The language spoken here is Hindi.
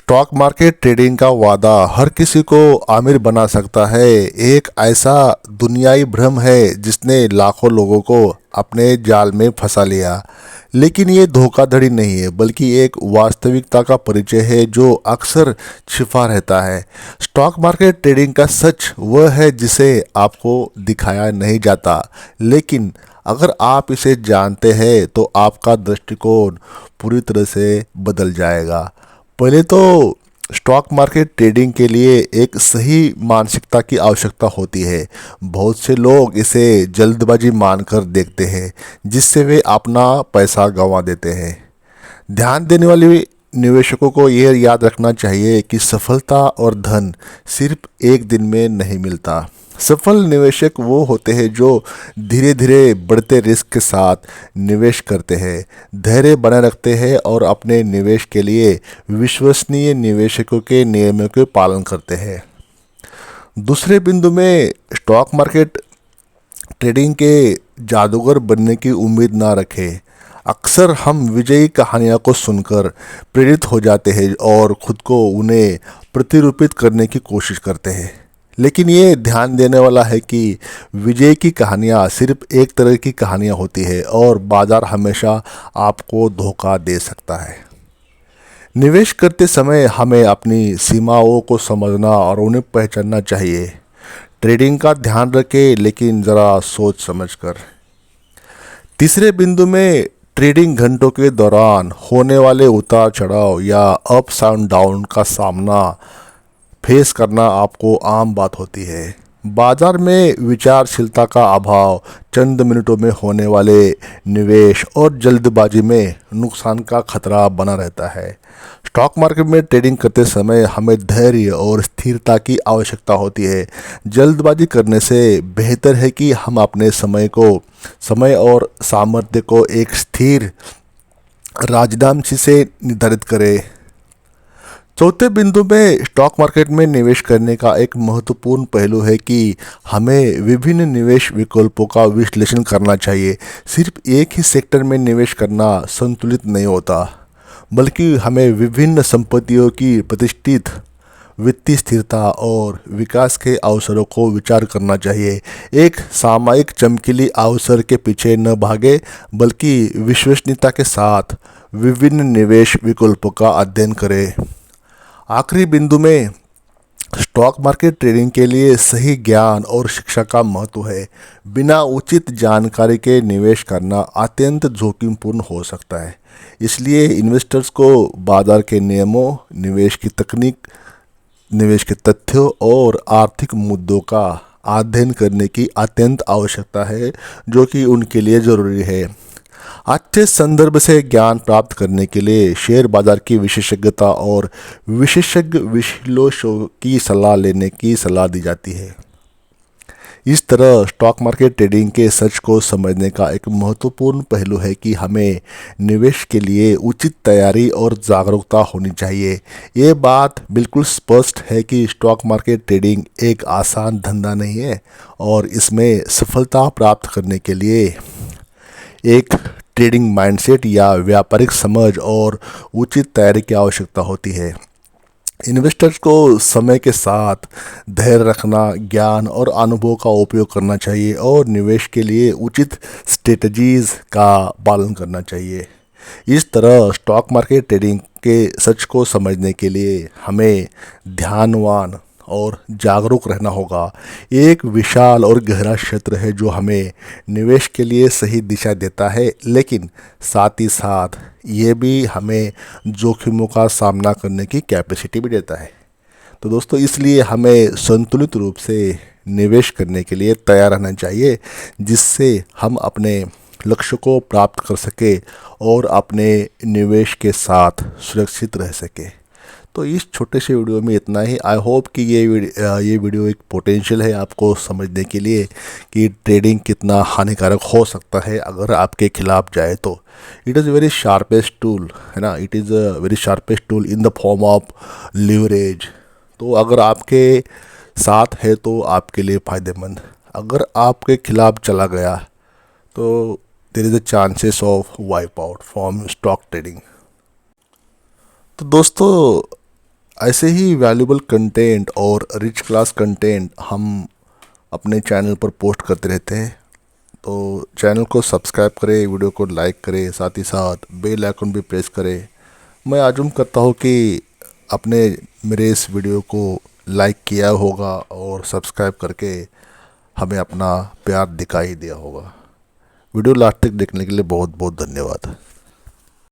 स्टॉक मार्केट ट्रेडिंग का वादा हर किसी को आमिर बना सकता है। एक ऐसा दुनियाई भ्रम है जिसने लाखों लोगों को अपने जाल में फंसा लिया। लेकिन ये धोखाधड़ी नहीं है, बल्कि एक वास्तविकता का परिचय है जो अक्सर छिपा रहता है। स्टॉक मार्केट ट्रेडिंग का सच वह है जिसे आपको दिखाया नहीं जाता, लेकिन अगर आप इसे जानते हैं तो आपका दृष्टिकोण पूरी तरह से बदल जाएगा। पहले तो स्टॉक मार्केट ट्रेडिंग के लिए एक सही मानसिकता की आवश्यकता होती है। बहुत से लोग इसे जल्दबाजी मानकर देखते हैं, जिससे वे अपना पैसा गंवा देते हैं। ध्यान देने वाले निवेशकों को यह याद रखना चाहिए कि सफलता और धन सिर्फ एक दिन में नहीं मिलता। सफल निवेशक वो होते हैं जो धीरे धीरे बढ़ते रिस्क के साथ निवेश करते हैं, धैर्य बनाए रखते हैं और अपने निवेश के लिए विश्वसनीय निवेशकों के नियमों के पालन करते हैं। दूसरे बिंदु में, स्टॉक मार्केट ट्रेडिंग के जादूगर बनने की उम्मीद ना रखें। अक्सर हम विजयी कहानियों को सुनकर प्रेरित हो जाते हैं और खुद को उन्हें प्रतिरूपित करने की कोशिश करते हैं। लेकिन ये ध्यान देने वाला है कि विजय की कहानियाँ सिर्फ एक तरह की कहानियाँ होती है और बाजार हमेशा आपको धोखा दे सकता है। निवेश करते समय हमें अपनी सीमाओं को समझना और उन्हें पहचानना चाहिए। ट्रेडिंग का ध्यान रखें, लेकिन ज़रा सोच समझकर। तीसरे बिंदु में, ट्रेडिंग घंटों के दौरान होने वाले उतार चढ़ाव या अप्स एंड डाउन का सामना फेस करना आपको आम बात होती है। बाजार में विचारशीलता का अभाव, चंद मिनटों में होने वाले निवेश और जल्दबाजी में नुकसान का खतरा बना रहता है। स्टॉक मार्केट में ट्रेडिंग करते समय हमें धैर्य और स्थिरता की आवश्यकता होती है। जल्दबाजी करने से बेहतर है कि हम अपने समय और सामर्थ्य को एक स्थिर राजधानी से निर्धारित करें। चौथे बिंदु में, स्टॉक मार्केट में निवेश करने का एक महत्वपूर्ण पहलू है कि हमें विभिन्न निवेश विकल्पों का विश्लेषण करना चाहिए। सिर्फ एक ही सेक्टर में निवेश करना संतुलित नहीं होता, बल्कि हमें विभिन्न संपत्तियों की प्रतिष्ठित वित्तीय स्थिरता और विकास के अवसरों को विचार करना चाहिए। एक सामयिक चमकीली अवसर के पीछे न भागे, बल्कि विश्वसनीयता के साथ विभिन्न निवेश विकल्पों का अध्ययन करें। आखिरी बिंदु में, स्टॉक मार्केट ट्रेडिंग के लिए सही ज्ञान और शिक्षा का महत्व है। बिना उचित जानकारी के निवेश करना अत्यंत जोखिमपूर्ण हो सकता है। इसलिए इन्वेस्टर्स को बाजार के नियमों, निवेश की तकनीक, निवेश के तथ्यों और आर्थिक मुद्दों का अध्ययन करने की अत्यंत आवश्यकता है, जो कि उनके लिए ज़रूरी है। अच्छे संदर्भ से ज्ञान प्राप्त करने के लिए शेयर बाजार की विशेषज्ञता और विशेषज्ञ विश्लेषकों की सलाह लेने की सलाह दी जाती है। इस तरह स्टॉक मार्केट ट्रेडिंग के सच को समझने का एक महत्वपूर्ण पहलू है कि हमें निवेश के लिए उचित तैयारी और जागरूकता होनी चाहिए। ये बात बिल्कुल स्पष्ट है कि स्टॉक मार्केट ट्रेडिंग एक आसान धंधा नहीं है और इसमें सफलता प्राप्त करने के लिए एक ट्रेडिंग माइंडसेट या व्यापारिक समझ और उचित तैयारी की आवश्यकता होती है। इन्वेस्टर्स को समय के साथ धैर्य रखना, ज्ञान और अनुभव का उपयोग करना चाहिए और निवेश के लिए उचित स्ट्रेटजीज का पालन करना चाहिए। इस तरह स्टॉक मार्केट ट्रेडिंग के सच को समझने के लिए हमें ध्यानवान और जागरूक रहना होगा। एक विशाल और गहरा क्षेत्र है जो हमें निवेश के लिए सही दिशा देता है, लेकिन साथ ही साथ ये भी हमें जोखिमों का सामना करने की कैपेसिटी भी देता है। तो दोस्तों, इसलिए हमें संतुलित रूप से निवेश करने के लिए तैयार रहना चाहिए, जिससे हम अपने लक्ष्य को प्राप्त कर सके और अपने निवेश के साथ सुरक्षित रह सके। तो इस छोटे से वीडियो में इतना ही। आई होप कि ये वीडियो एक पोटेंशियल है आपको समझने के लिए कि ट्रेडिंग कितना हानिकारक हो सकता है अगर आपके खिलाफ जाए तो। It is very sharpest tool, है ना। It is a very sharpest tool in the form of leverage. तो अगर आपके साथ है तो आपके लिए फ़ायदेमंद, अगर आपके खिलाफ चला गया तो there is a chances of wipe out from stock trading. तो दोस्तों, ऐसे ही वैल्यूबल कंटेंट और रिच क्लास कंटेंट हम अपने चैनल पर पोस्ट करते रहते हैं। तो चैनल को सब्सक्राइब करें, वीडियो को लाइक करें, साथ ही साथ बेल आइकन भी प्रेस करें। मैं आजुम करता हूँ कि आपने मेरे इस वीडियो को लाइक किया होगा और सब्सक्राइब करके हमें अपना प्यार दिखाई दिया होगा। वीडियो लास्ट तक देखने के लिए बहुत बहुत धन्यवाद।